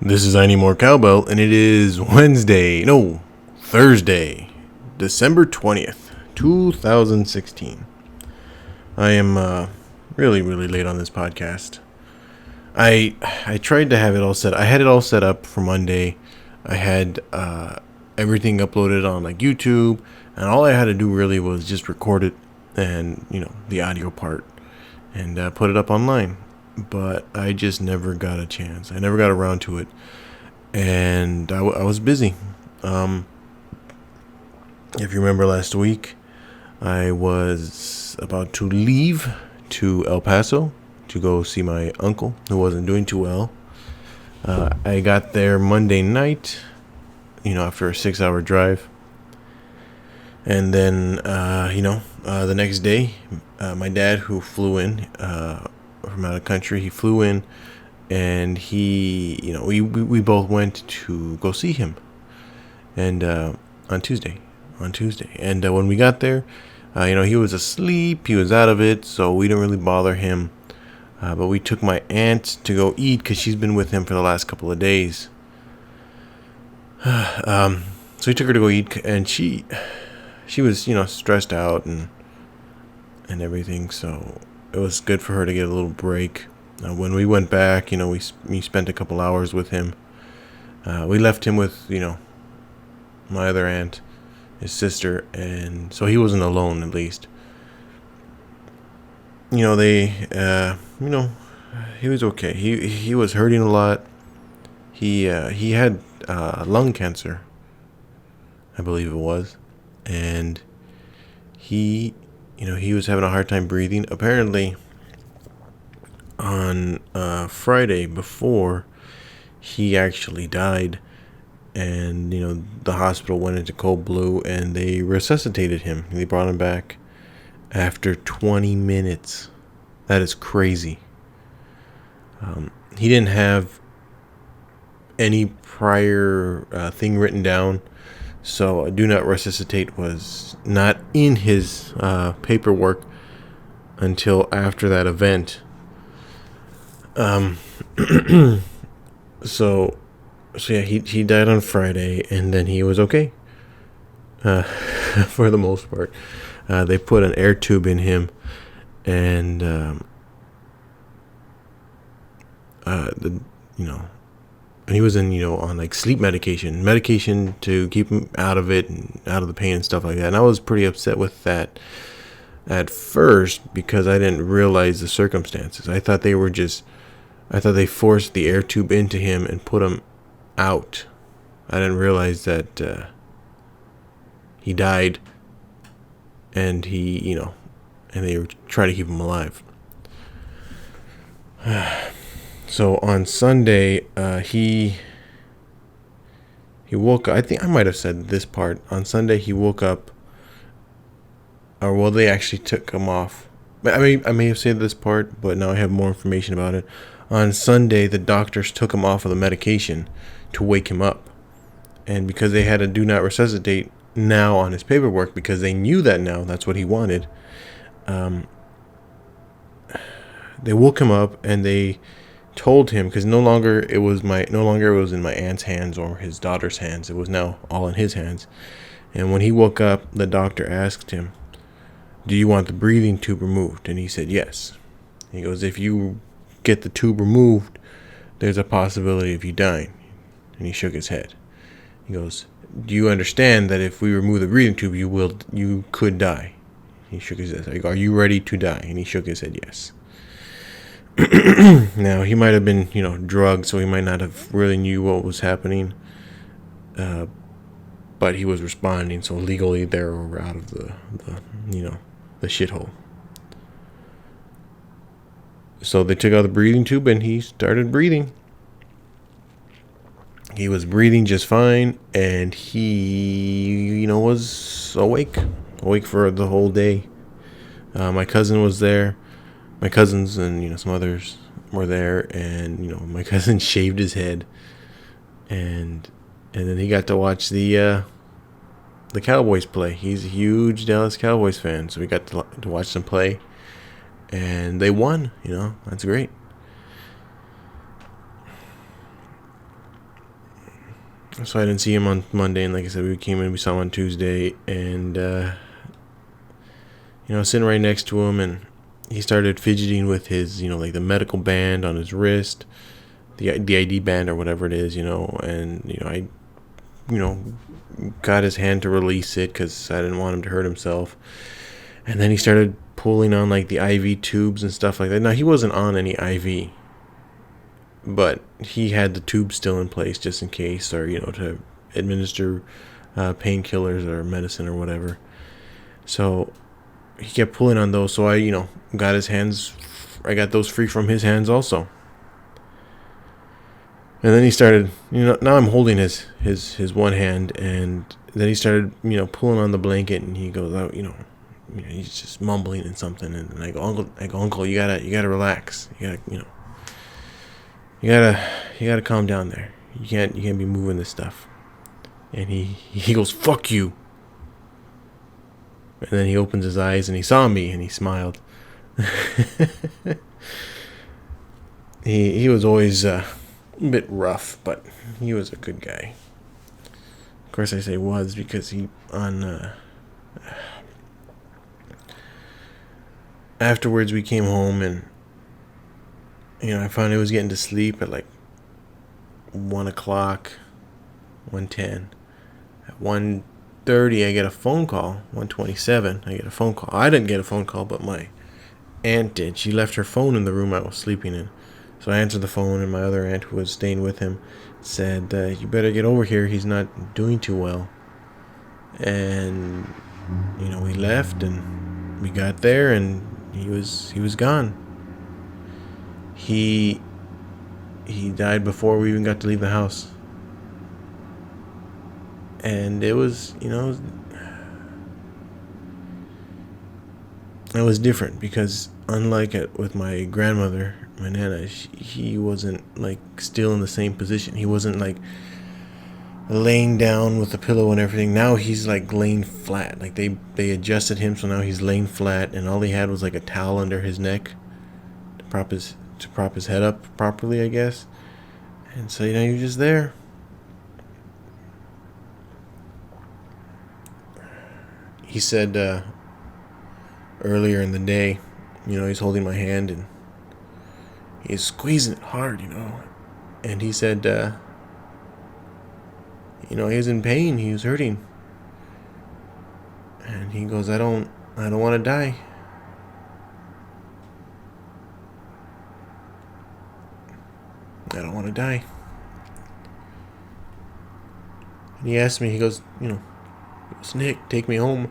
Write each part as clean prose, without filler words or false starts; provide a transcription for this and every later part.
This is Ineedmorcowbell, and it is Thursday, December 20th, 2016. I am really late on this podcast. I tried to have it all set. I had it all set up for Monday. I had everything uploaded on like YouTube, and all I had to do really was just record it and the audio part and put it up online. But I just never got a chance. I never got around to it, and I was busy. If you remember last week, I was about to leave to El Paso to go see my uncle who wasn't doing too well. I got there Monday night, after a 6-hour drive. And then, the next day, my dad, who flew in from out of country, he flew in, and we both went to go see him. And on Tuesday, and when we got there, he was asleep, he was out of it, so we didn't really bother him. But we took my aunt to go eat because she's been with him for the last couple of days. So we took her to go eat, and she was stressed out and everything, so it was good for her to get a little break. When we went back, we spent a couple hours with him. We left him with my other aunt, his sister, and so he wasn't alone, at least. He was okay. He was hurting a lot. He had lung cancer, I believe it was, and he was having a hard time breathing. Apparently, on Friday before, he actually died, and the hospital went into cold blue, and they resuscitated him. They brought him back after 20 minutes. That is crazy. He didn't have any prior thing written down, so do not resuscitate was not in his paperwork until after that event. So yeah, he died on Friday, and then he was okay. For the most part, they put an air tube in him, and and he was in on like sleep medication to keep him out of it and out of the pain and stuff like that. And I was pretty upset with that at first because I didn't realize the circumstances. I thought they forced the air tube into him and put him out. I didn't realize that he died, and and they were trying to keep him alive. So on Sunday, he woke up. I think I might have said this part. On Sunday, he woke up, they actually took him off. I may have said this part, but now I have more information about it. On Sunday, the doctors took him off of the medication to wake him up. And because they had a do not resuscitate now on his paperwork, because they knew that now that's what he wanted, they woke him up, and they told him, because no longer it was in my aunt's hands or his daughter's hands. It was now all in his hands. And when he woke up, the doctor asked him, "Do you want the breathing tube removed?" And he said yes. He goes, "If you get the tube removed, there's a possibility of you dying." And he shook his head. He goes, "Do you understand that if we remove the breathing tube, you could die?" He shook his head. I go, "Are you ready to die?" And he shook his head yes. Now, he might have been, drugged, so he might not have really knew what was happening. But he was responding, so legally they were out of the shithole. So they took out the breathing tube, and he started breathing. He was breathing just fine, and he, was awake for the whole day. My cousin was there. My cousins and some others were there, and my cousin shaved his head, and then he got to watch the Cowboys play. He's a huge Dallas Cowboys fan, so we got to watch them play, and they won. That's great. So I didn't see him on Monday, and like I said, we came in, we saw him on Tuesday, and sitting right next to him, and he started fidgeting with his, like the medical band on his wrist, the ID band or whatever it is, and I, got his hand to release it because I didn't want him to hurt himself, and then he started pulling on like the IV tubes and stuff like that. Now he wasn't on any IV, but he had the tube still in place just in case, or to administer painkillers or medicine or whatever. So he kept pulling on those, so I got his hands, I got those free from his hands also. And then he started, now I'm holding his one hand, and then he started, pulling on the blanket, and he goes out, he's just mumbling and something, and I go, Uncle, you gotta relax, you gotta calm down there. You can't be moving this stuff. And he goes, fuck you. And then he opens his eyes and he saw me and he smiled. He was always a bit rough, but he was a good guy. Of course I say was because he afterwards we came home, and I finally was getting to sleep at like 1 o'clock, 1:10. At 1:30 I get a phone call. 1:27 I get a phone call. I didn't get a phone call, but my aunt did. She left her phone in the room I was sleeping in. So I answered the phone, and my other aunt, who was staying with him, said, you better get over here. He's not doing too well. And we left, and we got there, and he was gone. He died before we even got to leave the house. And it was, it was different because unlike it with my grandmother, my nana, he wasn't like still in the same position. He wasn't like laying down with the pillow and everything. Now he's like laying flat. Like they adjusted him, so now he's laying flat, and all he had was like a towel under his neck to prop his head up properly, I guess. And so he was just there. He said earlier in the day, he's holding my hand and he's squeezing it hard, and he said, he was in pain, he was hurting, and he goes, I don't want to die. I don't want to die. And he asked me, he goes, Nick, take me home.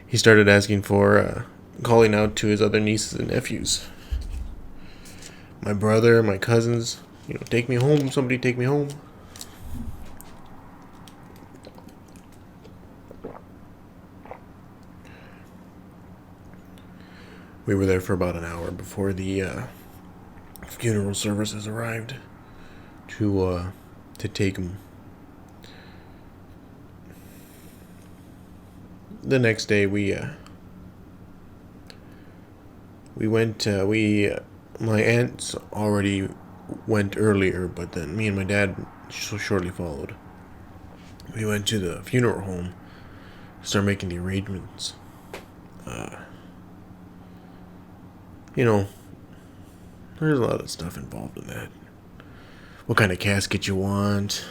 He started asking for, calling out to his other nieces and nephews. My brother, my cousins, take me home, somebody take me home. We were there for about an hour before the funeral services arrived to take him. The next day we went. My aunts already went earlier, but then me and my dad shortly followed. We went to the funeral home, start making the arrangements. There's a lot of stuff involved in that. What kind of casket you want,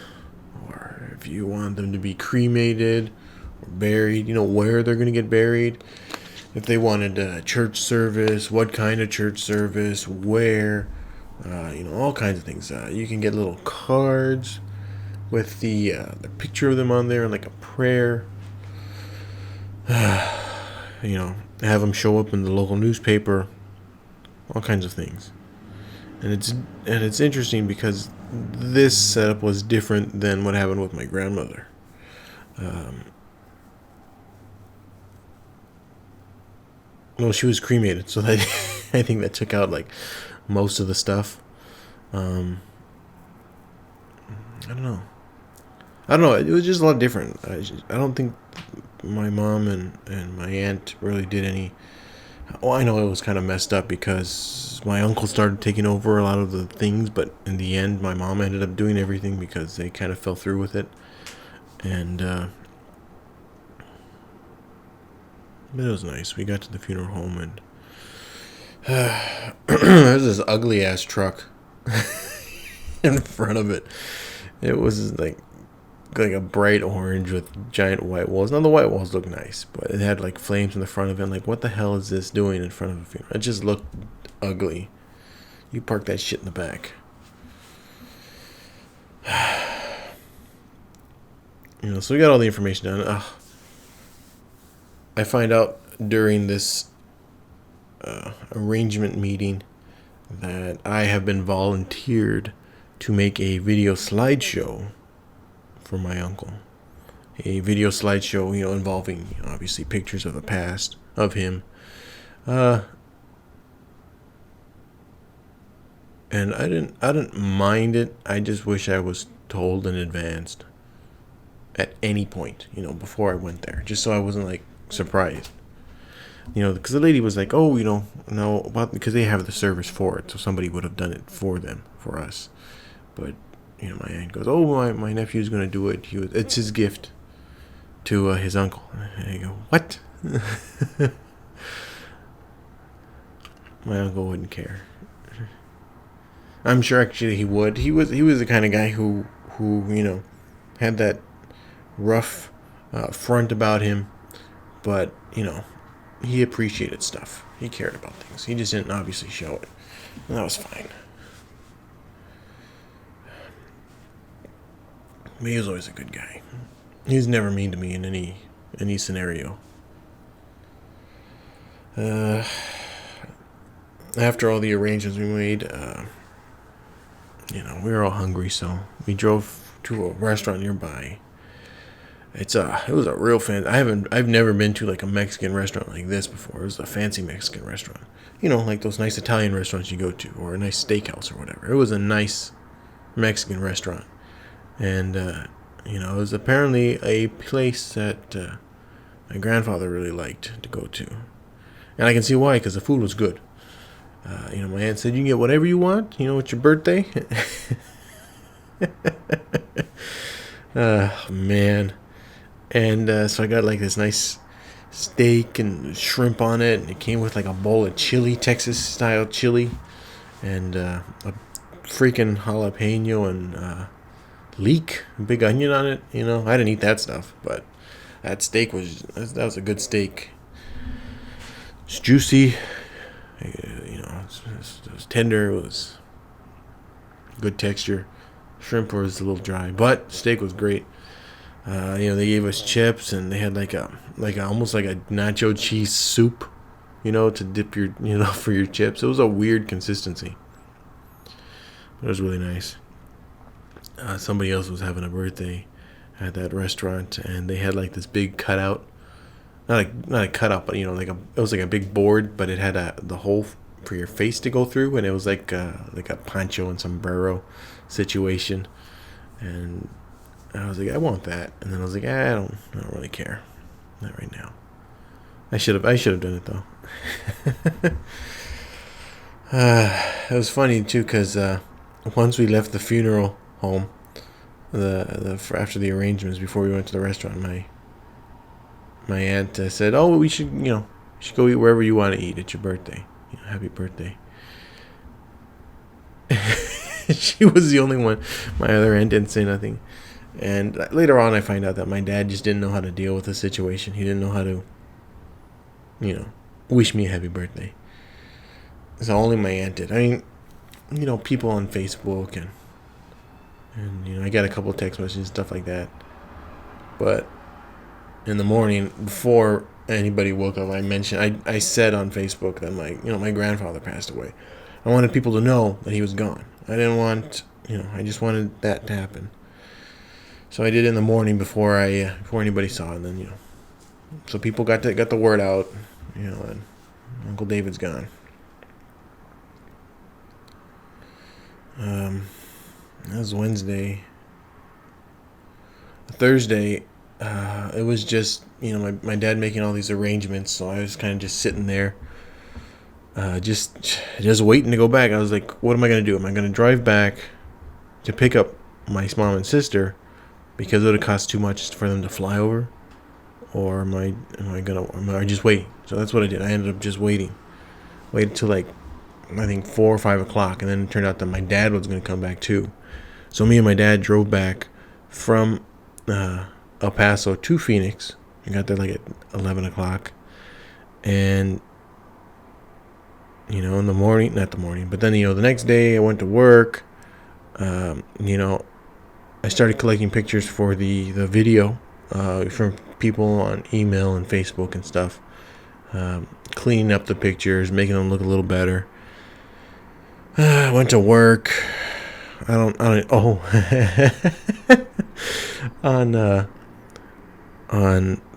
or if you want them to be cremated or buried, where they're going to get buried. If they wanted a church service, what kind of church service, where, all kinds of things. You can get little cards with the picture of them on there and like a prayer. Have them show up in the local newspaper. All kinds of things. And it's interesting because this setup was different than what happened with my grandmother. Well, she was cremated, so that I think that took out like most of the stuff. I don't know. It was just a lot different. I don't think my mom and my aunt really did any. Oh, I know it was kind of messed up because my uncle started taking over a lot of the things, but in the end, my mom ended up doing everything because they kind of fell through with it. And but it was nice. We got to the funeral home, and there's this ugly ass truck in front of it. It was like a bright orange with giant white walls. Now the white walls look nice, but it had like flames in the front of it. Like, what the hell is this doing in front of a funeral? It just looked ugly. You park that shit in the back. So we got all the information done. I find out during this arrangement meeting that I have been volunteered to make a video slideshow for my uncle. A video slideshow, involving obviously pictures of the past of him. And I didn't mind it. I just wish I was told in advance at any point, before I went there, just so I wasn't like surprised. Because the lady was like, "Oh, no, about," because they have the service for it, so somebody would have done it for them, for us. But my aunt goes, "Oh, my nephew's gonna do it. It's his gift to his uncle." And I go, "What?" My uncle wouldn't care. I'm sure actually he would. He was the kind of guy who had that rough front about him, but he appreciated stuff. He cared about things. He just didn't obviously show it, and that was fine. But he was always a good guy. He was never mean to me in any scenario. After all the arrangements we made, we were all hungry, so we drove to a restaurant nearby. It was a real fan. I've never been to like a Mexican restaurant like this before. It was a fancy Mexican restaurant. Like those nice Italian restaurants you go to, or a nice steakhouse or whatever. It was a nice Mexican restaurant. And, it was apparently a place that my grandfather really liked to go to. And I can see why, because the food was good. My aunt said, "You can get whatever you want, it's your birthday." Man. And so I got like this nice steak and shrimp on it. And it came with like a bowl of chili, Texas-style chili. And a freaking jalapeno and leek, big onion on it. I didn't eat that stuff, but that steak that was a good steak. It's juicy, it was tender. It was good texture. Shrimp was a little dry, but steak was great. They gave us chips, and they had like a almost like a nacho cheese soup, to dip your for your chips. It was a weird consistency. It was really nice. Somebody else was having a birthday at that restaurant, and they had like this big cutout, not a cutout, but it was like a big board, but it had the hole for your face to go through, and it was like a poncho and sombrero situation. And I was like, I want that, and then I was like, I don't really care, not right now. I should have done it though. It was funny too, because once we left the funeral home, after the arrangements, before we went to the restaurant, my aunt said, "Oh, we should go eat wherever you want to eat. It's your birthday. Happy birthday." She was the only one. My other aunt didn't say nothing. And later on, I find out that my dad just didn't know how to deal with the situation. He didn't know how to, wish me a happy birthday. So only my aunt did. I mean, people on Facebook and I got a couple text messages, stuff like that. But in the morning, before anybody woke up, I said on Facebook that my grandfather passed away. I wanted people to know that he was gone. I didn't want, I just wanted that to happen. So I did it in the morning before anybody saw it, and then so people got the word out, and Uncle David's gone. That was Wednesday. Thursday, it was just, my dad making all these arrangements, so I was kind of just sitting there, just waiting to go back. I was like, what am I going to do? Am I going to drive back to pick up my mom and sister because it would cost too much for them to fly over? Or am I just waiting? So that's what I did. I ended up just waiting. Waited till I think 4 or 5 o'clock, and then it turned out that my dad was going to come back too. So me and my dad drove back from El Paso to Phoenix. I got there like at 11 o'clock. And, in the morning, not the morning, but then, the next day I went to work. I started collecting pictures for the video from people on email and Facebook and stuff. Cleaning up the pictures, making them look a little better. I went to work. On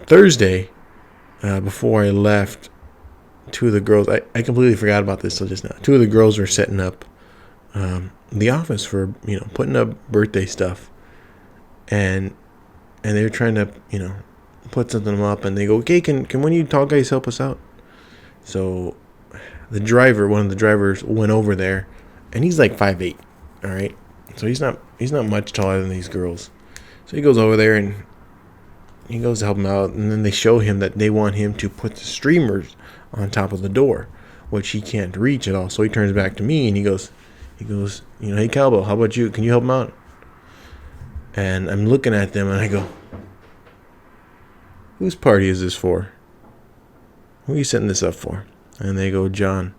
Thursday, before I left, two of the girls, I completely forgot about this till just now. Two of the girls were setting up the office for, putting up birthday stuff. And they were trying to, put something up, and they go, okay, can one of you tall guys help us out? So one of the drivers went over there, and he's like 5'8", all right? So he's not much taller than these girls. So he goes over there, and he goes to help him out, and then they show him that they want him to put the streamers on top of the door, which he can't reach at all. So he turns back to me, and he goes, hey, Cowbell, how about you? Can you help him out? And I'm looking at them, and I go, whose party is this for? Who are you setting this up for? And they go, John.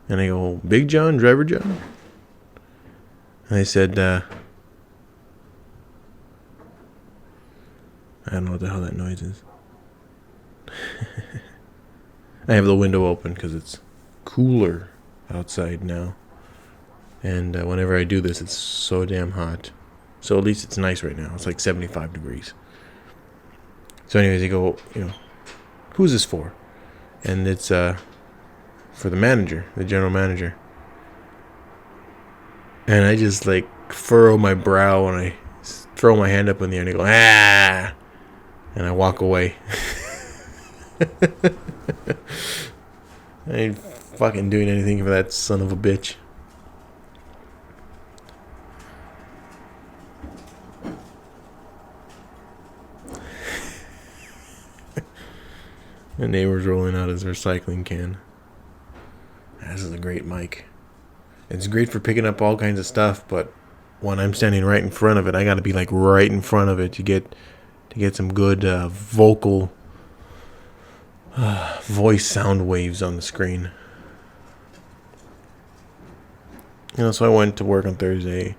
And I go, Big John, Driver John? And they said, I don't know what the hell that noise is. I have the window open because it's cooler outside now. And whenever I do this, it's so damn hot. So at least it's nice right now. It's like 75 degrees. So anyways, they go, who's this for? And it's for the manager, the general manager. And I just like furrow my brow and I throw my hand up in the air and I go, ah! And I walk away. I ain't fucking doing anything for that son of a bitch. The neighbor's rolling out his recycling can. This is a great mic. It's great for picking up all kinds of stuff, but when I'm standing right in front of it, I got to be like right in front of it to get some good vocal voice sound waves on the screen. So I went to work on Thursday.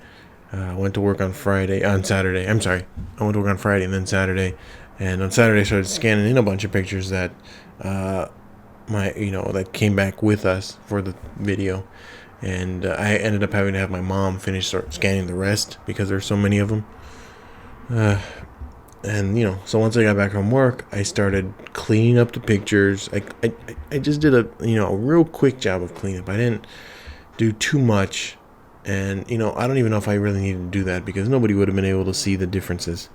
Went to work on Saturday. I went to work on Friday and then Saturday. And on Saturday, I started scanning in a bunch of pictures that that came back with us for the video. And I ended up having to have my mom start scanning the rest because there's so many of them. So once I got back from work, I started cleaning up the pictures. I just did a real quick job of cleanup. I didn't do too much. And, I don't even know if I really needed to do that because nobody would have been able to see the differences.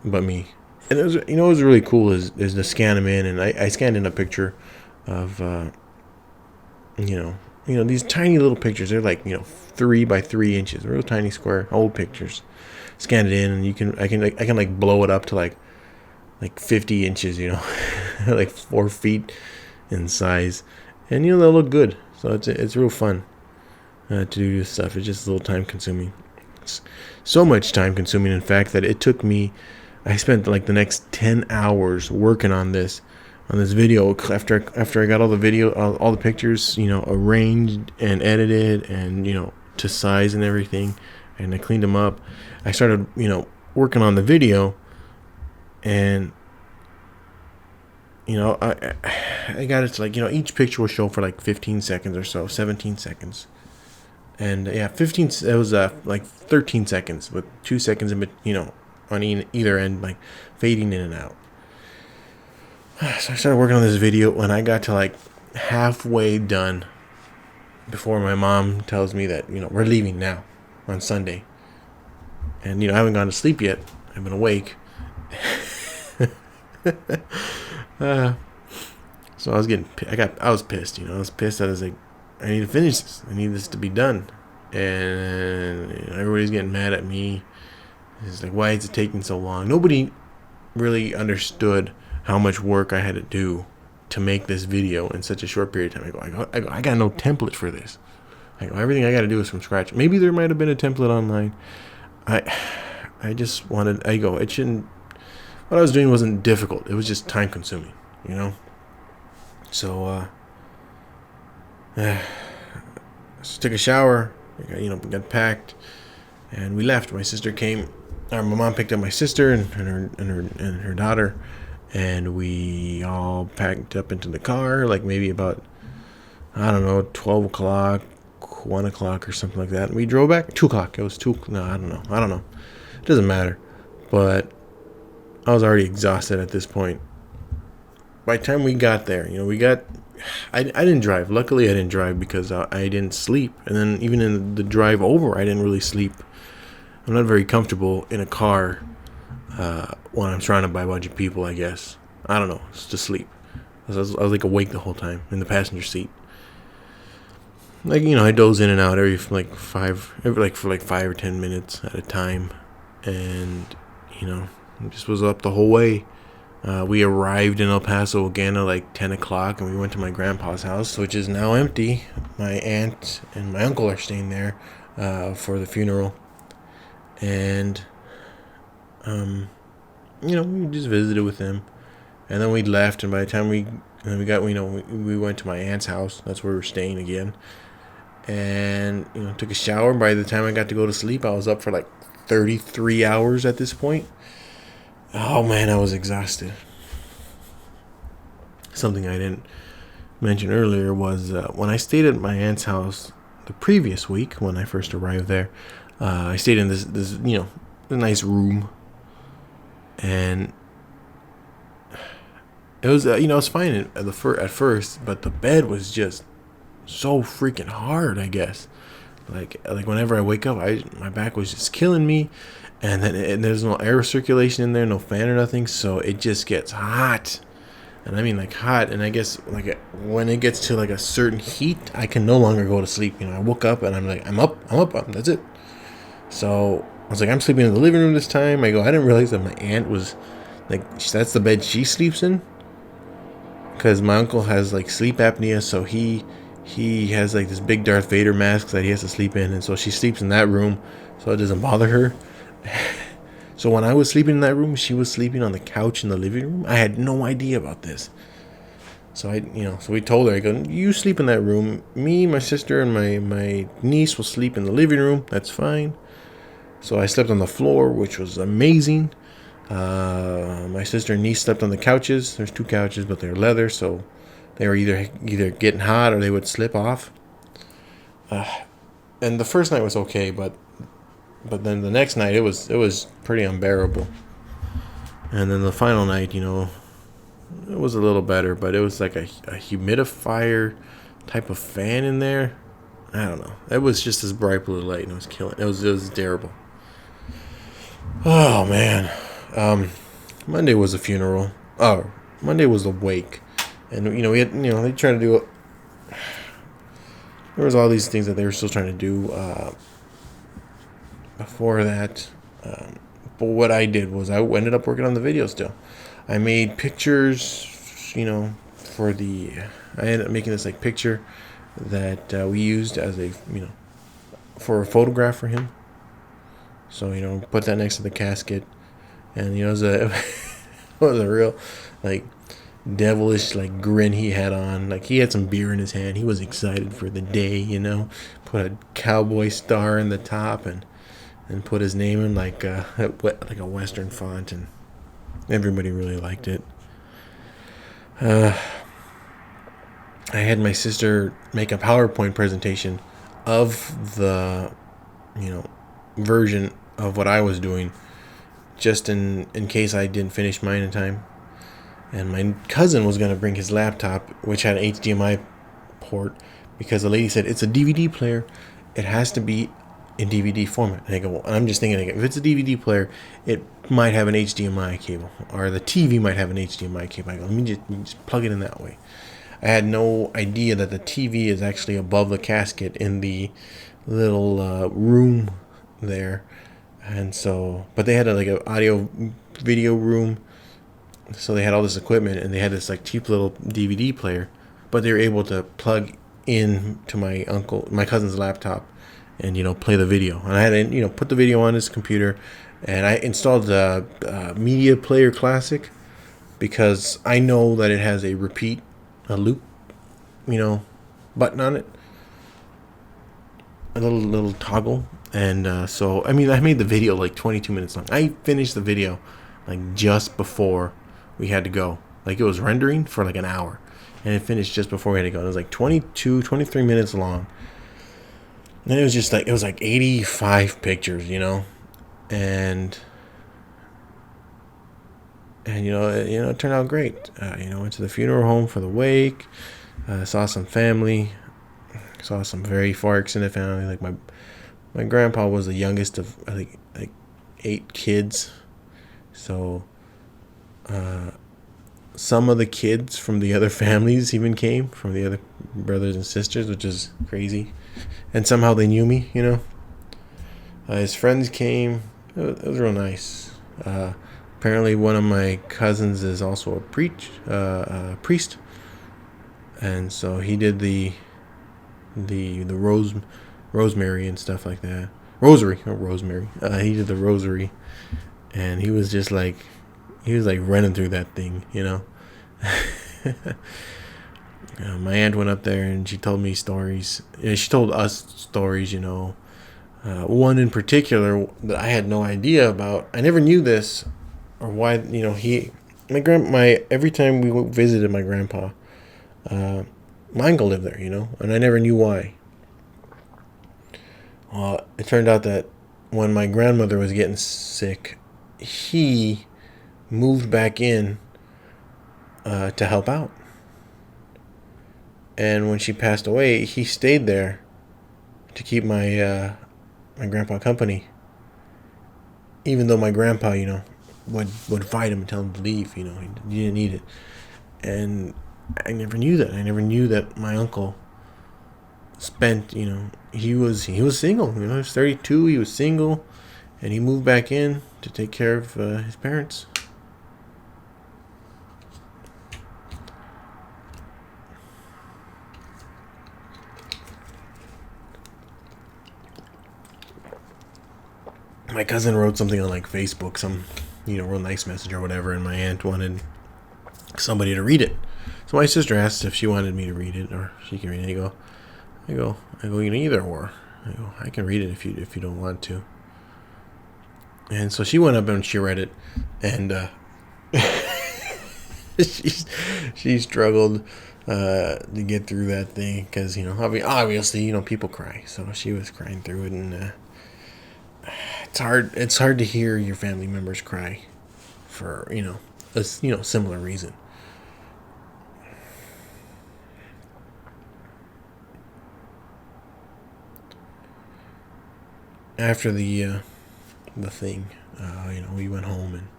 But me. And it was, what was really cool is to scan them in, and I scanned in a picture of, these tiny little pictures. They're like, 3 by 3 inches, real tiny square, old pictures. Scanned it in, and I can blow it up to like 50 inches, like 4 feet in size, and they'll look good. So it's real fun to do this stuff. It's just a little time consuming. It's so much time consuming, in fact, that it took me. I spent like the next 10 hours working on this video after I got all the pictures, arranged and edited and, to size and everything. And I cleaned them up. I started, working on the video, and, I got it to each picture will show for like 15 seconds or so, 17 seconds. And it was 13 seconds with 2 seconds on either end, like fading in and out. So I started working on this video when I got to like halfway done. before my mom tells me that, we're leaving now on Sunday. And, I haven't gone to sleep yet. I've been awake. So I was pissed, I was pissed. I was like, I need to finish this. I need this to be done. And everybody's getting mad at me. It's like, why is it taking so long? Nobody really understood how much work I had to do to make this video in such a short period of time. I got no template for this. Everything I got to do is from scratch. Maybe there might have been a template online. I just wanted, it shouldn't, what I was doing wasn't difficult. It was just time consuming, So, just took a shower, got packed, and we left. My sister came, my mom picked up my sister and her daughter, and we all packed up into the car, like maybe about, 12 o'clock, 1 o'clock or something like that. And we drove back, 2 o'clock. It was 2, no, I don't know. It doesn't matter. But I was already exhausted at this point. By the time we got there, I didn't drive. Luckily, I didn't drive because I didn't sleep. And then even in the drive over, I didn't really sleep. I'm not very comfortable in a car when I'm surrounded by a bunch of people, I guess. I don't know. It's to sleep. I was like awake the whole time in the passenger seat. I doze in and out for like 5 or 10 minutes at a time. And, it just was up the whole way. We arrived in El Paso again at like 10 o'clock, and we went to my grandpa's house, which is now empty. My aunt and my uncle are staying there for the funeral. And, we just visited with them. And then we left, and by the time we went to my aunt's house. That's where we were staying again. And, took a shower. By the time I got to go to sleep, I was up for like 33 hours at this point. Oh, man, I was exhausted. Something I didn't mention earlier was when I stayed at my aunt's house the previous week, when I first arrived there, I stayed in this a nice room. And it was, it was fine at first, but the bed was just so freaking hard, I guess. Like whenever I wake up, my back was just killing me, and there's no air circulation in there, no fan or nothing, so it just gets hot, and I mean like hot. And I guess like when it gets to like a certain heat, I can no longer go to sleep. I woke up and I'm like, I'm up, that's it. So I was like, I'm sleeping in the living room this time. I didn't realize that my aunt was like, that's the bed she sleeps in, because my uncle has like sleep apnea, so he has like this big Darth Vader mask that he has to sleep in, and so she sleeps in that room so it doesn't bother her. So when I was sleeping in that room, she was sleeping on the couch in the living room. I had no idea about this. So so we told her, you sleep in that room. Me, my sister, and my niece will sleep in the living room. That's fine. So I slept on the floor, which was amazing. My sister and niece slept on the couches. There's 2 couches, but they're leather, so they were either getting hot or they would slip off. And the first night was okay, but then the next night it was pretty unbearable. And then the final night, it was a little better, but it was like a humidifier type of fan in there. I don't know. It was just this bright blue light, and it was killing. It was terrible. Oh man. Monday was a funeral. Oh, Monday was a wake. And, we had, they tried to do it. There was all these things that they were still trying to do before that. But what I did was I ended up working on the video still. I made pictures, I ended up making this like picture that we used as for a photograph for him. So, put that next to the casket. And, it was a real, like, devilish grin he had on. Like, he had some beer in his hand. He was excited for the day, put a cowboy star in the top and put his name in like a Western font, and everybody really liked it. I had my sister make a PowerPoint presentation of the version of what I was doing, just in case I didn't finish mine in time. And my cousin was going to bring his laptop, which had an HDMI port, because the lady said it's a DVD player. It has to be in DVD format. And I go, well, and I'm just thinking, if it's a DVD player, it might have an HDMI cable, or the TV might have an HDMI cable. I go, let me just plug it in that way. I had no idea that the TV is actually above the casket in the little room there. And so, but they had like an audio video room. So they had all this equipment, and they had this like cheap little DVD player, but they were able to plug in to my cousin's laptop and, play the video. And I had to, put the video on his computer, and I installed the Media Player Classic because I know that it has a loop, button on it, a little toggle. And so, I made the video like 22 minutes long. I finished the video like just before we had to go. Like, it was rendering for like an hour, and it finished just before we had to go. It was like 23 minutes long. And it was like 85 pictures, and it turned out great. Went to the funeral home for the wake, saw some family, saw some very far extended family. Like my grandpa was the youngest of, I think, like 8 kids. So some of the kids from the other families even came, from the other brothers and sisters, which is crazy. And somehow they knew me, His friends came. It was real nice. Apparently one of my cousins is also a priest. And so he did the rosemary and stuff like that. Rosary, not rosemary. He did the rosary, and he was running through that thing, My aunt went up there and she told me stories. She told us stories, one in particular that I had no idea about. I never knew this, or why. Every time we visited my grandpa, my uncle lived there, and I never knew why. It turned out that when my grandmother was getting sick, he moved back in to help out. And when she passed away, he stayed there to keep my grandpa company. Even though my grandpa, would fight him and tell him to leave, he didn't need it. And I never knew that. I never knew that my uncle spent, he was single. He was 32. He was single, and he moved back in to take care of his parents. My cousin wrote something on like Facebook, some real nice message or whatever, and my aunt wanted somebody to read it. So my sister asked if she wanted me to read it, or she can read it. I go, either or. I can read it if you don't want to. And so she went up and she read it, and she struggled to get through that thing because obviously people cry. So she was crying through it, and it's hard to hear your family members cry for a similar reason. After the thing, we went home,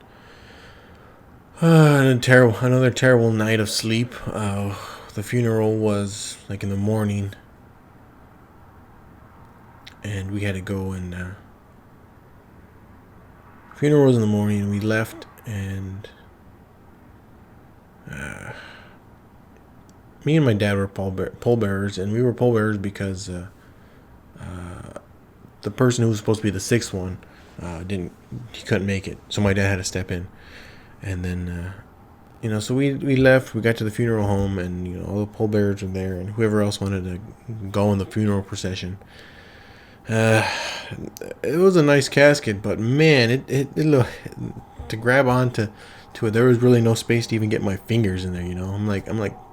and another terrible night of sleep. The funeral was like in the morning, and we had to go, and funeral was in the morning, and we left, and me and my dad were pallbearers, and we were pallbearers because the person who was supposed to be the sixth one he couldn't make it, so my dad had to step in. And then so we left. We got to the funeral home, and all the pallbearers were there, and whoever else wanted to go in the funeral procession. It was a nice casket, but man, it to grab onto it, there was really no space to even get my fingers in there. I'm like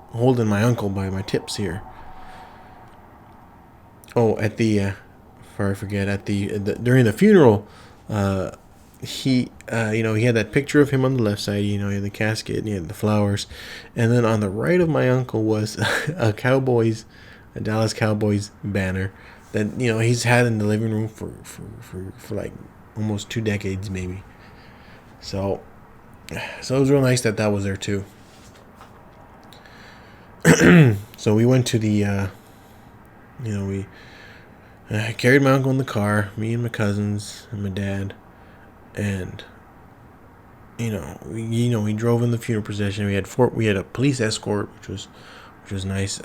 holding my uncle by my tips here. Oh, at the before I forget, during the funeral, he he had that picture of him on the left side. He had the casket, and he had the flowers, and then on the right of my uncle was a Cowboys a Dallas Cowboys banner that he's had in the living room for like almost 2 decades maybe. So it was real nice that was there too. So we went to the we carried my uncle in the car, me and my cousins and my dad, and we drove in the funeral procession. We had a police escort, which was nice.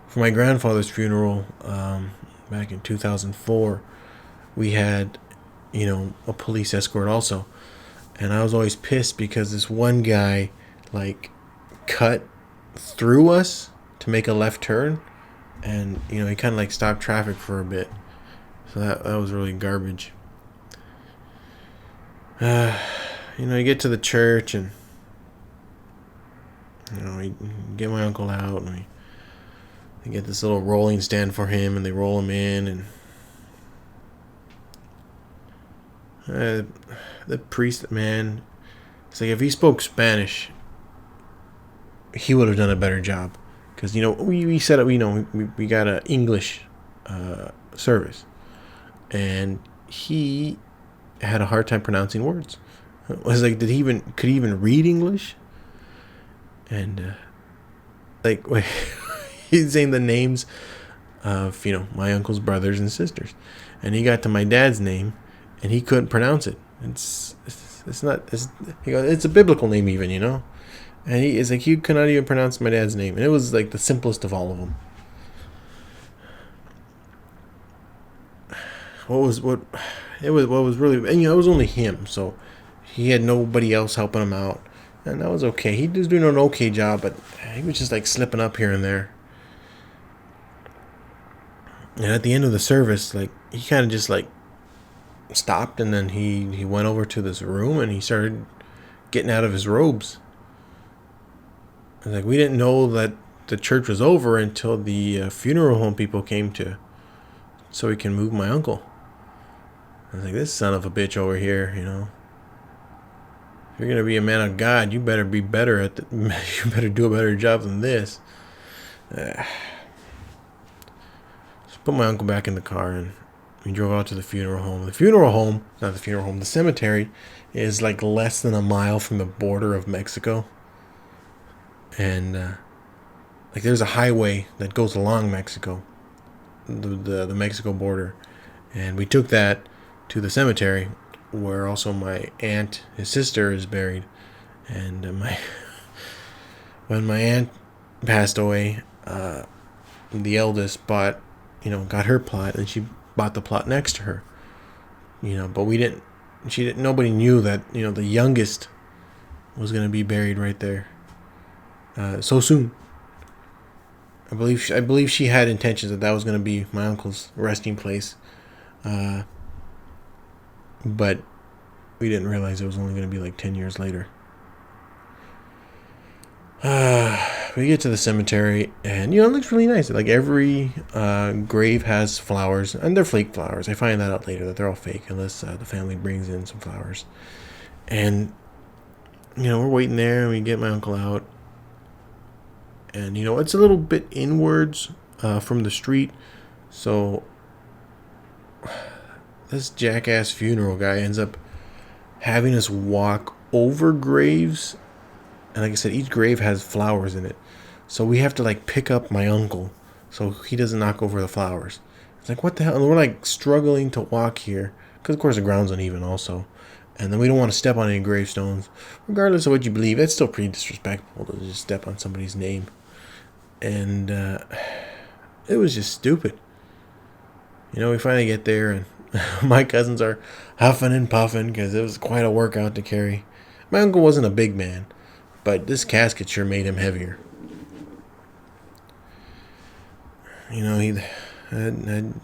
For my grandfather's funeral, back in 2004, we had a police escort also, and I was always pissed because this one guy like cut through us to make a left turn, and he kind of like stopped traffic for a bit, so that was really garbage. You get to the church and we get my uncle out, and they get this little rolling stand for him, and they roll him in, and the priest, man, it's like if he spoke Spanish, he would have done a better job, because we set up, we got a English service, and he had a hard time pronouncing words. It was like, could he even read English? And he's saying the names of my uncle's brothers and sisters, and he got to my dad's name, and he couldn't pronounce it. He goes, it's a biblical name even, and he could not even pronounce my dad's name, and it was like the simplest of all of them. What was really, and it was only him, so he had nobody else helping him out, and that was okay. He was doing an okay job, but he was just like slipping up here and there. And at the end of the service, like, he kind of just like stopped, and then he went over to this room, and he started getting out of his robes. And like, we didn't know that the church was over until the funeral home people came so we can move my uncle. I was like, this son of a bitch over here, if you're gonna be a man of God, you better be better you better do a better job than this. So put my uncle back in the car, and we drove out to the funeral home. The cemetery is like less than a mile from the border of Mexico. And like, there's a highway that goes along Mexico, the Mexico border, and we took that to the cemetery, where also my aunt, his sister, is buried. And when my aunt passed away, the eldest got her plot, and she bought the plot next to her. But nobody knew that the youngest was gonna be buried right there so soon. I believe she had intentions that was going to be my uncle's resting place, but we didn't realize it was only going to be like 10 years later. We get to the cemetery, and it looks really nice. Like, every grave has flowers, and they're fake flowers. I find that out later, that they're all fake, unless the family brings in some flowers. And we're waiting there, and we get my uncle out. And, it's a little bit inwards from the street. So this jackass funeral guy ends up having us walk over graves. And like I said, each grave has flowers in it. So we have to like pick up my uncle so he doesn't knock over the flowers. It's like, what the hell? And we're like struggling to walk here, because of course the ground's uneven also. And then we don't want to step on any gravestones. Regardless of what you believe, it's still pretty disrespectful to just step on somebody's name. And it was just stupid. We finally get there, and my cousins are huffing and puffing because it was quite a workout to carry. My uncle wasn't a big man, but this casket sure made him heavier. That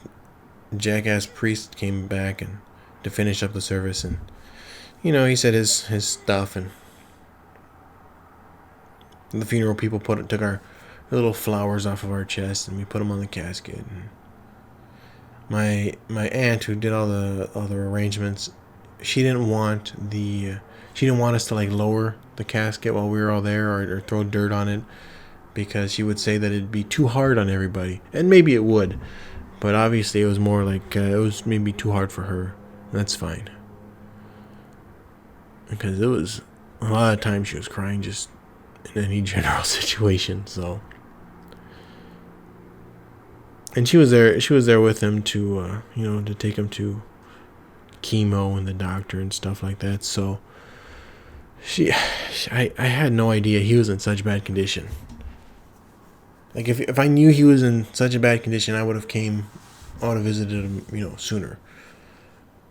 jackass priest came back and to finish up the service, and he said his stuff, and the funeral people took our little flowers off of our chest, and we put them on the casket. And my aunt, who did all the arrangements, she didn't want us to like lower the casket while we were all there, or throw dirt on it, because she would say that it'd be too hard on everybody, and maybe it would, but obviously it was more like it was maybe too hard for her. That's fine, because it was a lot of times she was crying just in any general situation. So, and she was there with him to to take him to chemo and the doctor and stuff like that. So I had no idea he was in such bad condition. Like if I knew he was in such a bad condition, I would have visited him, sooner.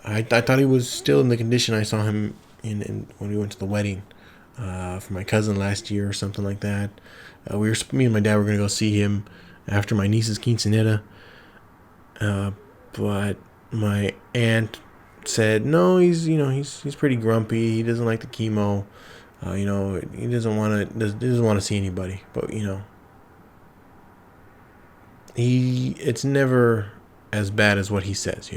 I thought he was still in the condition I saw him in when we went to the wedding for my cousin last year or something like that. Me and my dad were gonna go see him after my niece's quinceanera, but my aunt said no. He's pretty grumpy. He doesn't like the chemo. He doesn't want to see anybody. But it's never as bad as what he says.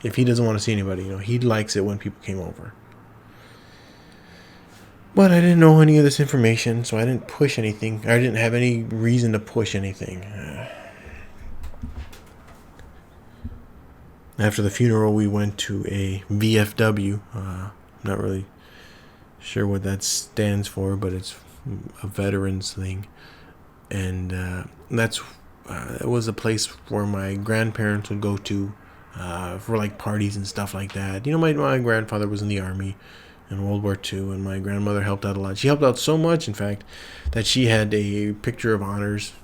If he doesn't want to see anybody, he likes it when people came over. But I didn't know any of this information, so I didn't push anything. I didn't have any reason to push anything. After the funeral, we went to a VFW. I'm not really sure what that stands for, but it's a veterans thing. And it was a place where my grandparents would go to for like parties and stuff like that. My grandfather was in the Army in World War II, and my grandmother helped out a lot. She helped out so much, in fact, that she had a picture of honors,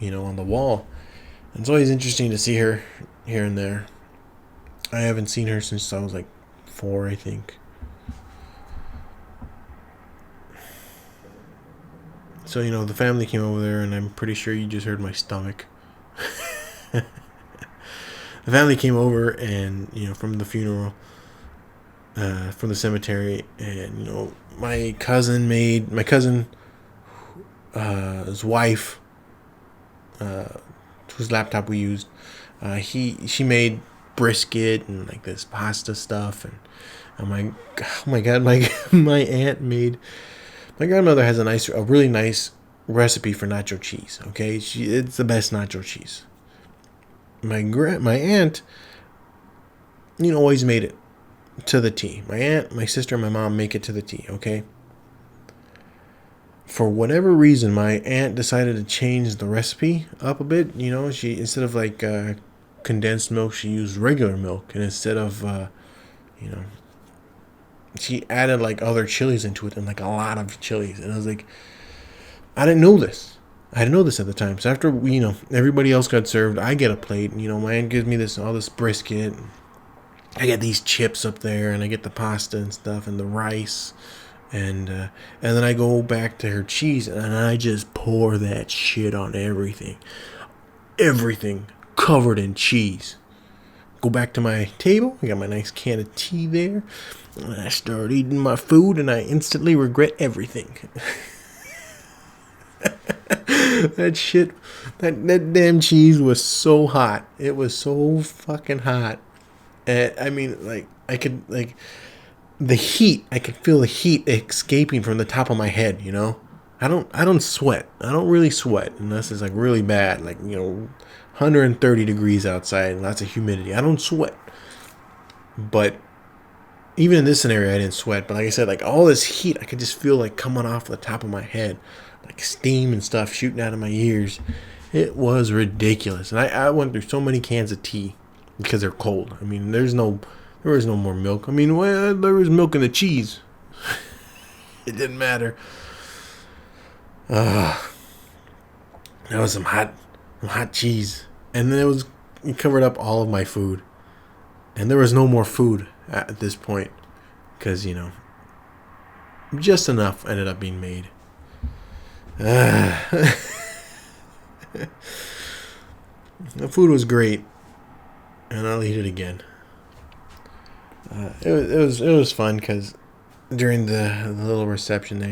on the wall. And it's always interesting to see her here and there. I haven't seen her since I was like 4, I think. So, the family came over there, and I'm pretty sure you just heard my stomach. The family came over, and, from the funeral, from the cemetery, and, my cousin, his wife, whose laptop we used, she made brisket and like this pasta stuff, and oh my god, my aunt made. My grandmother has a really nice recipe for nacho cheese. Okay, it's the best nacho cheese. My aunt, always made it to the T. My aunt, my sister, and my mom make it to the T. Okay. For whatever reason, my aunt decided to change the recipe up a bit. She, instead of like condensed milk, she used regular milk, and instead of she added like other chilies into it, and like a lot of chilies. And I was like, I didn't know this at the time. So after everybody else got served, I get a plate, and my aunt gives me all this brisket. I get these chips up there, and I get the pasta and stuff, and the rice, and then I go back to her cheese, and I just pour that shit on everything covered in cheese. Go back to my table. I got my nice can of tea there, and I start eating my food, and I instantly regret everything. That damn cheese was so hot. It was so fucking hot. I mean, like, I could, like, the heat. I could feel the heat escaping from the top of my head. I don't sweat. I don't really sweat unless it's like really bad, like 130 degrees outside and lots of humidity. I don't sweat. But even in this scenario, I didn't sweat. But like I said, like all this heat, I could just feel like coming off the top of my head, like steam and stuff shooting out of my ears. It was ridiculous. And I went through so many cans of tea because they're cold. I mean, there was no more milk. I mean, there was milk in the cheese. It didn't matter. That was some hot cheese. And then it covered up all of my food. And there was no more food at this point. Because, just enough ended up being made. The food was great. And I'll eat it again. It was fun because during the little reception there,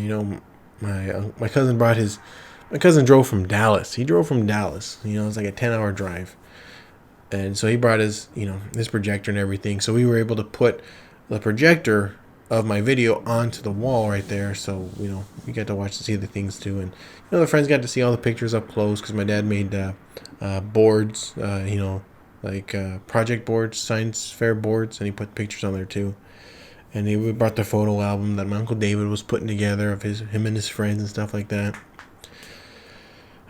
my cousin drove from Dallas. He drove from Dallas. It's like a 10-hour drive. And so he brought his projector and everything. So we were able to put the projector of my video onto the wall right there, so we got to see the things too, and the friends got to see all the pictures up close because my dad made boards, like project boards, science fair boards, and he put pictures on there too. And we brought the photo album that my Uncle David was putting together of him and his friends and stuff like that.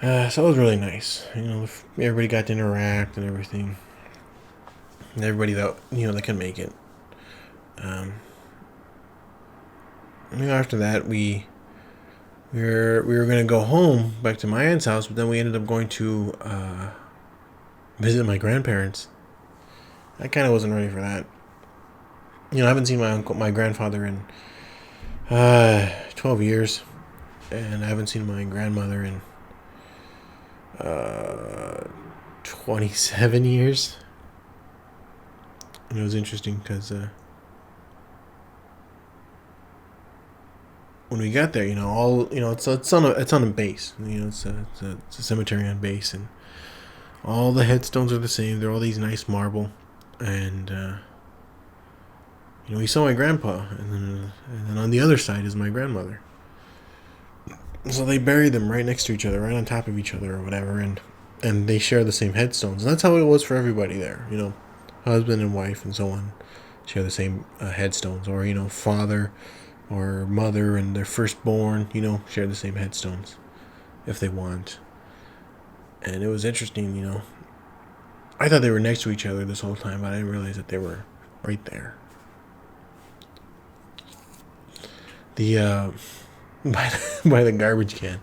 So it was really nice. Everybody got to interact and everything. And everybody that that can make it. After that, we were gonna go home back to my aunt's house, but then we ended up going to visit my grandparents. I kind of wasn't ready for that. I haven't seen my grandfather in 12 years, and I haven't seen my grandmother in 27 years. And it was interesting because when we got there, it's on a base. It's a cemetery on base, and all the headstones are the same. They're all these nice marble, and we saw my grandpa, and then on the other side is my grandmother. So they buried them right next to each other, right on top of each other or whatever, and they share the same headstones. And that's how it was for everybody there. Husband and wife and so on share the same headstones, or father or mother and their firstborn, share the same headstones if they want. And it was interesting, I thought they were next to each other this whole time, but I didn't realize that they were right there. The by the garbage can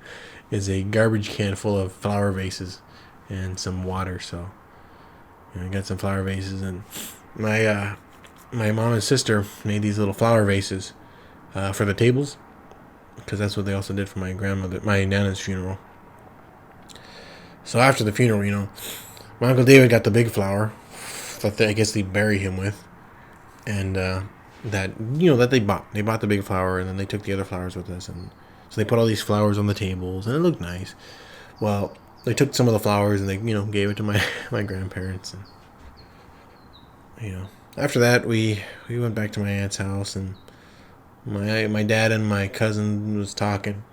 is a garbage can full of flower vases and some water. So I got some flower vases, and my mom and sister made these little flower vases for the tables, because that's what they also did for my nana's funeral. So after the funeral, my Uncle David got the big flower that I guess they bury him with, and that they bought. They bought the big flower, and then they took the other flowers with us, and so they put all these flowers on the tables, and it looked nice. Well, they took some of the flowers and they gave it to my grandparents, and after that we went back to my aunt's house, and my dad and my cousin was talking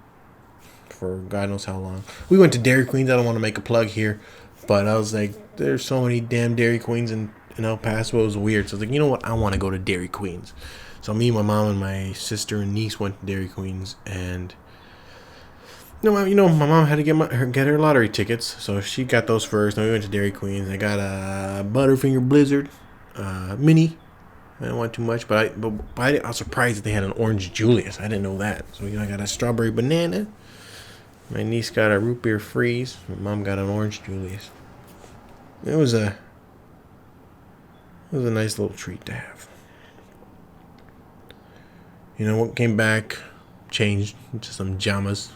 for God knows how long. We went to Dairy Queens. I don't want to make a plug here, but I was like, there's so many damn Dairy Queens in El Paso. It was weird. So I was like, you know what? I want to go to Dairy Queens. So me, my mom, and my sister and niece went to Dairy Queens, and my mom had to get her lottery tickets, so she got those first. Then we went to Dairy Queens. I got a Butterfinger Blizzard mini. I didn't want too much, but I was surprised that they had an orange Julius. I didn't know that. So I got a strawberry banana. My niece got a root beer freeze. My mom got an orange Julius. It was a nice little treat to have. What came back, changed into some pajamas,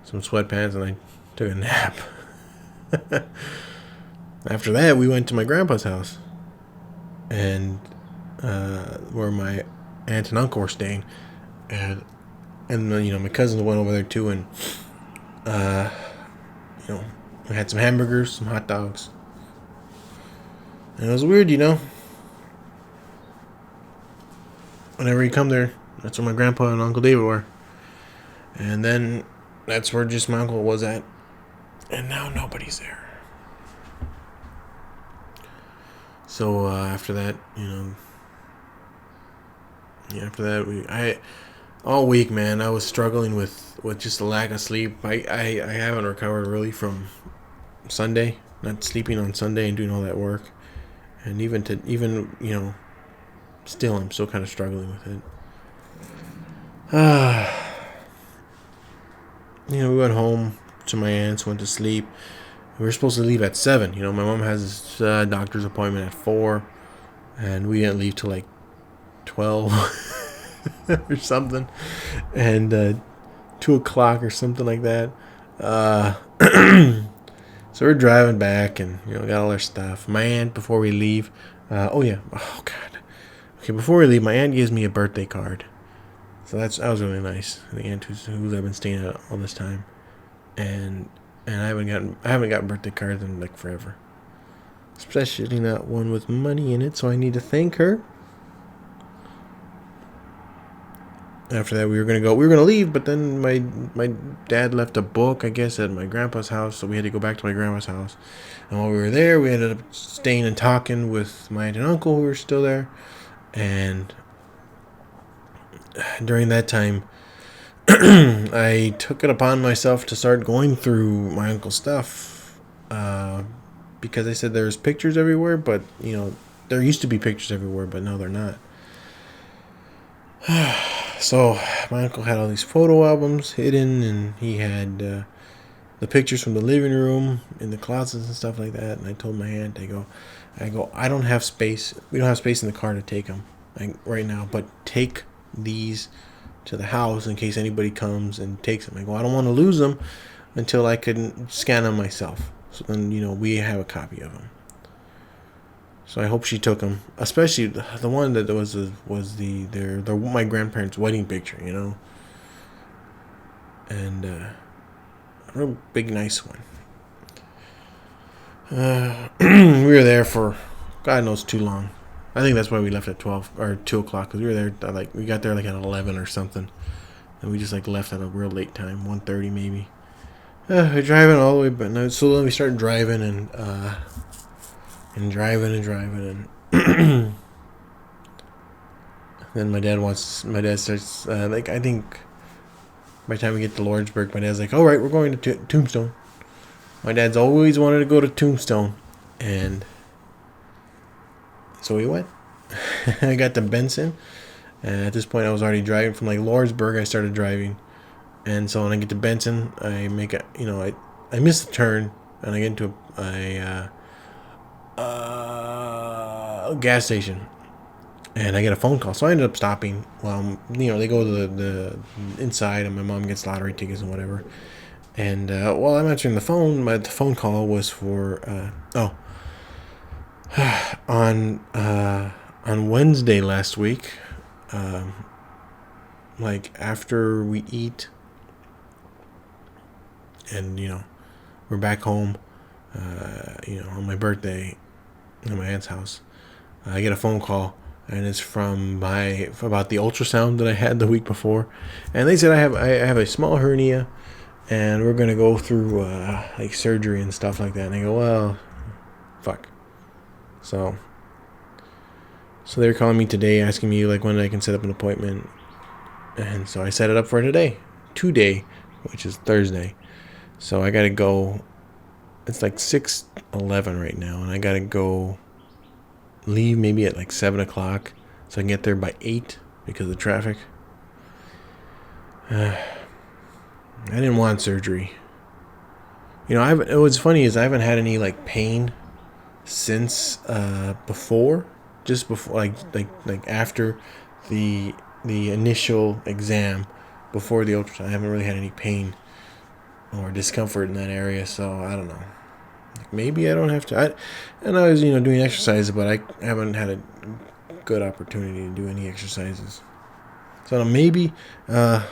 some sweatpants, and I took a nap. After that, we went to my grandpa's house, and where my aunt and uncle were staying, and my cousins went over there too, and we had some hamburgers, some hot dogs, and it was weird, whenever you come there, that's where my grandpa and Uncle David were, and then that's where just my uncle was at, and now nobody's there. So after that, all week, man, I was struggling with just a lack of sleep. I haven't recovered really from Sunday, not sleeping on Sunday and doing all that work, and even still I'm still kind of struggling with it. We went home to my aunt's, went to sleep. We were supposed to leave at 7. My mom has a doctor's appointment at 4, and we didn't leave till like 12 or something, and 2 o'clock or something like that. So we're driving back, and got all our stuff. My aunt, before we leave, before we leave, my aunt gives me a birthday card. So that was really nice. The aunt who's I've been staying at all this time, and I haven't gotten birthday cards in like forever, especially not one with money in it. So I need to thank her. after that, we were gonna leave, but then my dad left a book, I guess, at my grandpa's house, so we had to go back to my grandma's house. And while we were there, we ended up staying and talking with my aunt and uncle who were still there. And during that time, I took it upon myself to start going through my uncle's stuff, because they said there's pictures everywhere, but there used to be pictures everywhere, but now they're not. So my uncle had all these photo albums hidden, and he had the pictures from the living room in the closets and stuff like that. And I told my aunt, I don't have space. We don't have space in the car to take them right now, but take these to the house in case anybody comes and takes them. I don't want to lose them until I can scan them myself. So then, we have a copy of them. So I hope she took them, especially the one that was my grandparents' wedding picture, and a real big nice one. We were there for God knows too long. I think that's why we left at 12 or 2 o'clock, because we were there we got there at 11 or something, and we just left at a real late time, 1:30 maybe. We're driving all the way, but so then we started driving and driving. Then my dad starts, I think by the time we get to Lordsburg, my dad's like, all right, we're going to Tombstone. My dad's always wanted to go to Tombstone, and so we went. I got to Benson, and at this point I was already driving from Lordsburg. I started driving, and so when I get to Benson, I make I miss the turn, and I get into a gas station, and I get a phone call. So I ended up stopping. Well, they go to the inside, and my mom gets lottery tickets and whatever. And while I'm answering the phone, the phone call was for on Wednesday last week, after we eat, and we're back home, on my birthday at my aunt's house. I get a phone call, and it's from about the ultrasound that I had the week before, and they said I have a small hernia, and we're gonna go through surgery and stuff like that. And I go, well, fuck. So they're calling me today, asking me when I can set up an appointment, and so I set it up for today, which is Thursday. So I gotta go. It's 6:11 right now, and I gotta leave maybe at 7 o'clock so I can get there by 8 because of the traffic. I didn't want surgery. What's funny is I haven't had any pain since before, just before after the initial exam, before the ultrasound. I haven't really had any pain or discomfort in that area, so I don't know. Maybe I don't have to. I was doing exercises, but I haven't had a good opportunity to do any exercises. So maybe I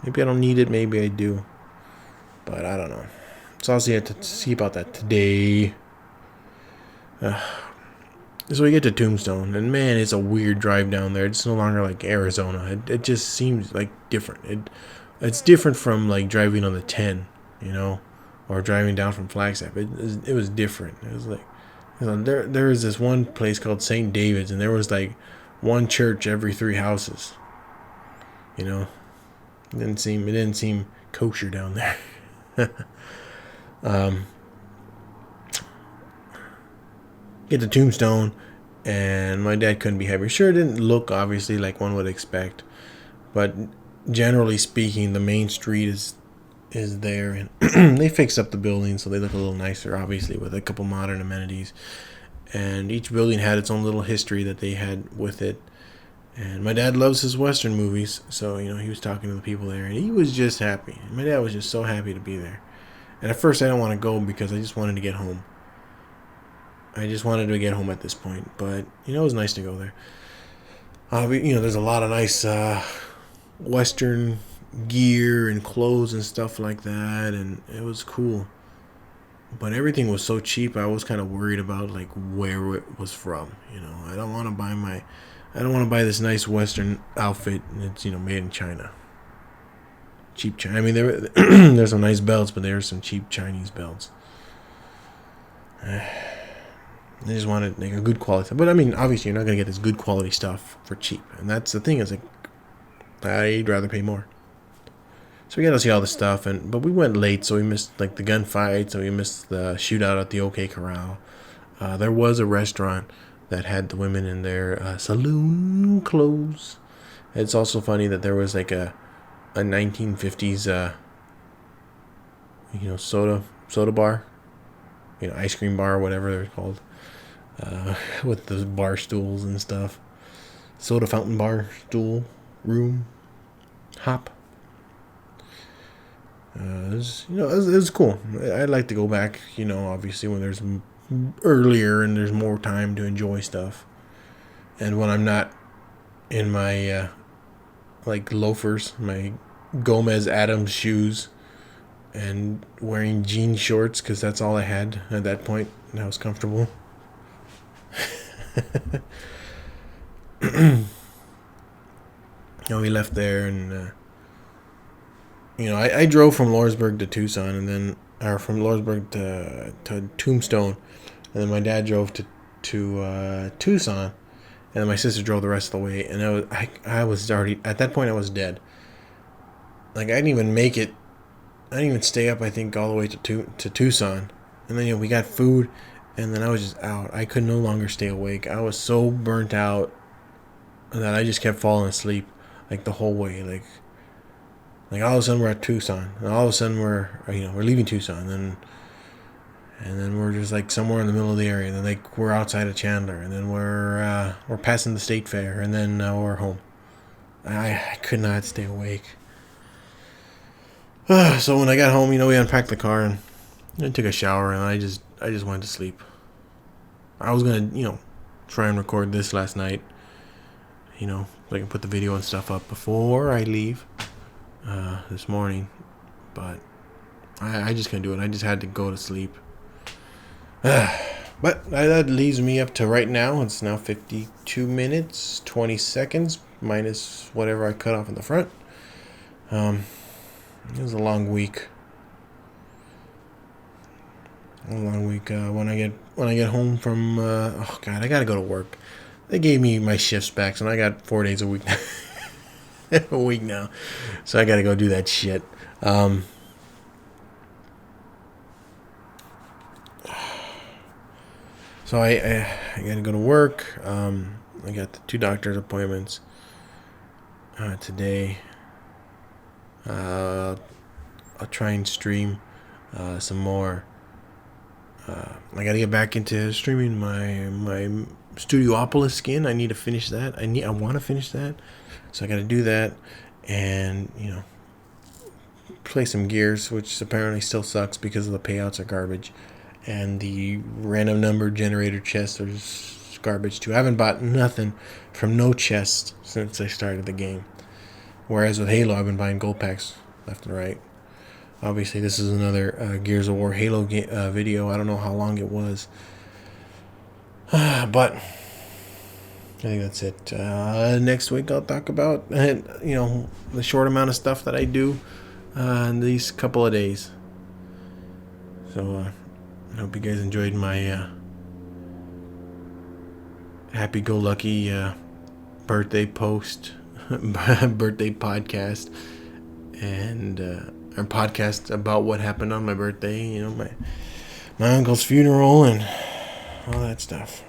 don't need it. Maybe I do, but I don't know. So I'll see about that today. So we get to Tombstone, and man, it's a weird drive down there. It's no longer like Arizona. It just seems different. It's different from driving on the 10. Or driving down from Flagstaff. It was different. It was there was this one place called St. David's, and there was one church every 3 houses. It didn't seem kosher down there. Get to Tombstone, and my dad couldn't be happier. Sure, it didn't look obviously like one would expect, but generally speaking, the main street is there, and they fixed up the buildings so they look a little nicer, obviously, with a couple modern amenities, and each building had its own little history that they had with it. And my dad loves his Western movies, so he was talking to the people there, and he was just happy. My dad was just so happy to be there. And at first I didn't want to go because I just wanted to get home. I just wanted to get home at this point, but it was nice to go there. There's a lot of nice Western gear and clothes and stuff like that, and it was cool. But everything was so cheap, I was kind of worried about where it was from. I don't want to buy I don't want to buy this nice Western outfit and it's, made in China. Cheap China. I mean, there's some nice belts, but there's some cheap Chinese belts. I just wanted like a good quality. But I mean, obviously, you're not gonna get this good quality stuff for cheap, and that's the thing. Is like, I'd rather pay more. So we got to see all the stuff, but we went late, so we missed like the gunfight, so we missed the shootout at the OK Corral. There was a restaurant that had the women in their saloon clothes. It's also funny that there was like a 1950s soda bar, ice cream bar, whatever they're called, with the bar stools and stuff, soda fountain bar stool room hop. It was cool. I'd like to go back, obviously when there's earlier and there's more time to enjoy stuff, and when I'm not in my like loafers, my Gomez Adams shoes, and wearing jean shorts because that's all I had at that point, and I was comfortable. We left there, and I drove from Lawrenceburg to Tucson, and then from Lawrenceburg to Tombstone, and then my dad drove to Tucson, and then my sister drove the rest of the way, and I was already at that point I was dead. Like I didn't even make it. I didn't even stay up. I think all the way to Tucson, and then we got food, and then I was just out. I could no longer stay awake. I was so burnt out that I just kept falling asleep like the whole way. Like all of a sudden we're at Tucson, and all of a sudden we're leaving Tucson, and then we're just like somewhere in the middle of the area, and then like we're outside of Chandler, and then we're passing the state fair, and then we're home. I could not stay awake. So when I got home, we unpacked the car and I took a shower, and I just went to sleep. I was gonna try and record this last night, so I can put the video and stuff up before I leave this morning, but I just couldn't do it. I just had to go to sleep. But that leaves me up to right now. It's now 52 minutes, 20 seconds, minus whatever I cut off in the front. It was a long week. When I get home from I gotta go to work. They gave me my shifts back, so I got 4 days a week. A week now, so I gotta go do that shit. So I gotta go to work. I got the 2 doctor's appointments today. I'll try and stream some more. I gotta get back into streaming my Studiopolis skin. I need to finish that. I want to finish that, so I gotta do that, and play some Gears, which apparently still sucks because of the payouts are garbage, and the random number generator chests are garbage too. I haven't bought nothing from no chest since I started the game. Whereas with Halo, I've been buying gold packs left and right. Obviously, this is another Gears of War Halo video. I don't know how long it was. But I think that's it. Next week, I'll talk about, the short amount of stuff that I do in these couple of days. So, I hope you guys enjoyed my happy-go-lucky birthday post. Birthday podcast, and our podcast about what happened on my birthday, my uncle's funeral and all that stuff.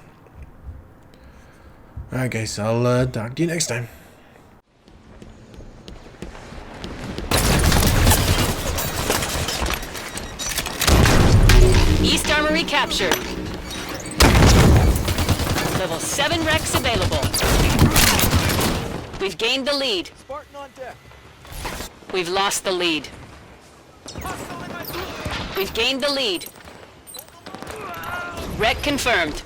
Alright guys, I'll talk to you next time. East Armory captured. Level 7 Rex available. We've gained the lead. Spartan on deck. We've lost the lead. We've gained the lead. Wreck confirmed.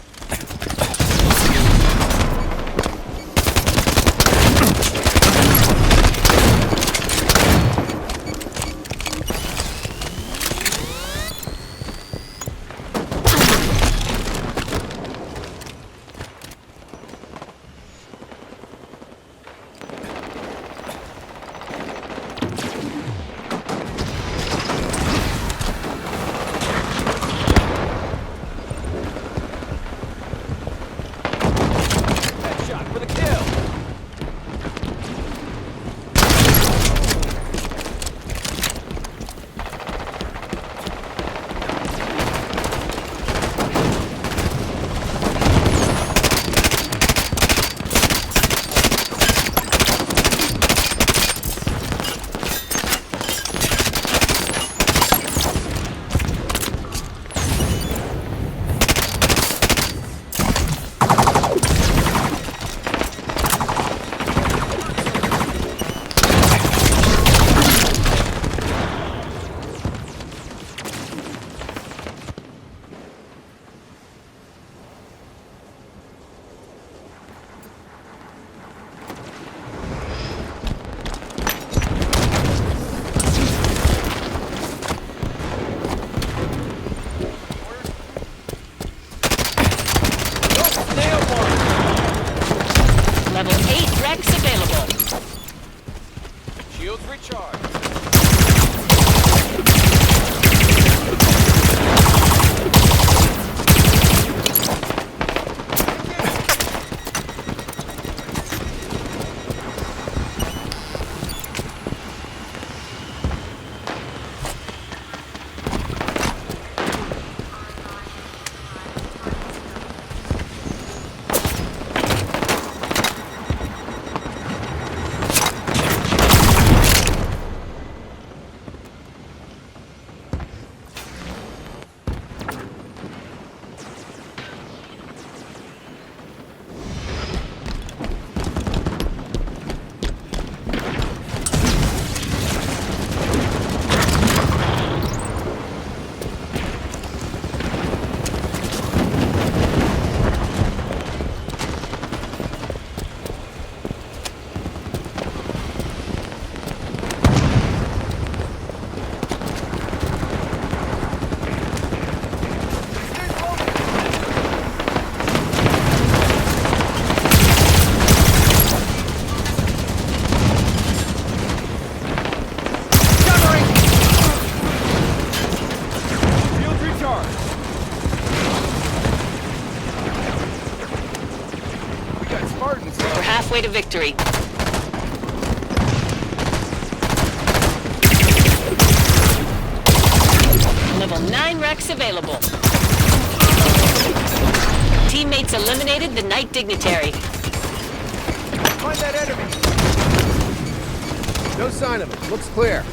victory. Level 9 Rex available. Teammates eliminated the Knight Dignitary. Find that enemy! No sign of him. Looks clear.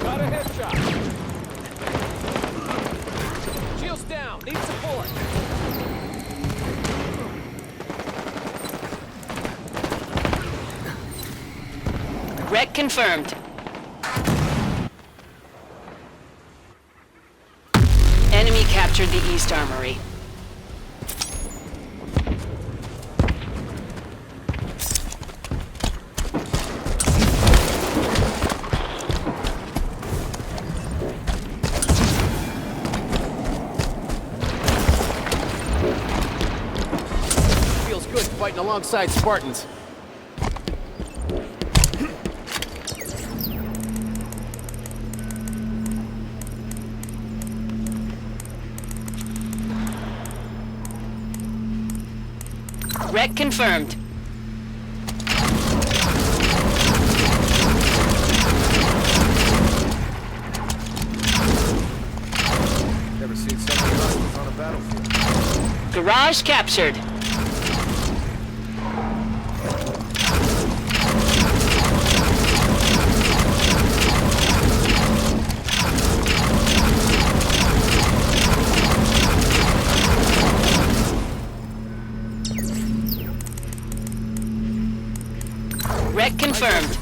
Got a headshot. Shields down. Need support. Wreck confirmed. Enemy captured the East Armory. Feels good fighting alongside Spartans. Wreck confirmed. Never seen so many hustlers on a battlefield. Garage captured. Wreck confirmed.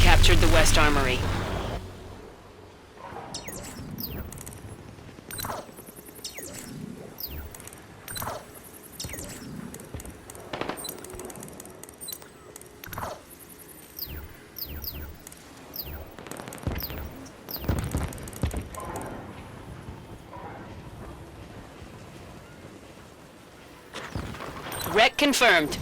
Captured the West Armory. Wreck confirmed.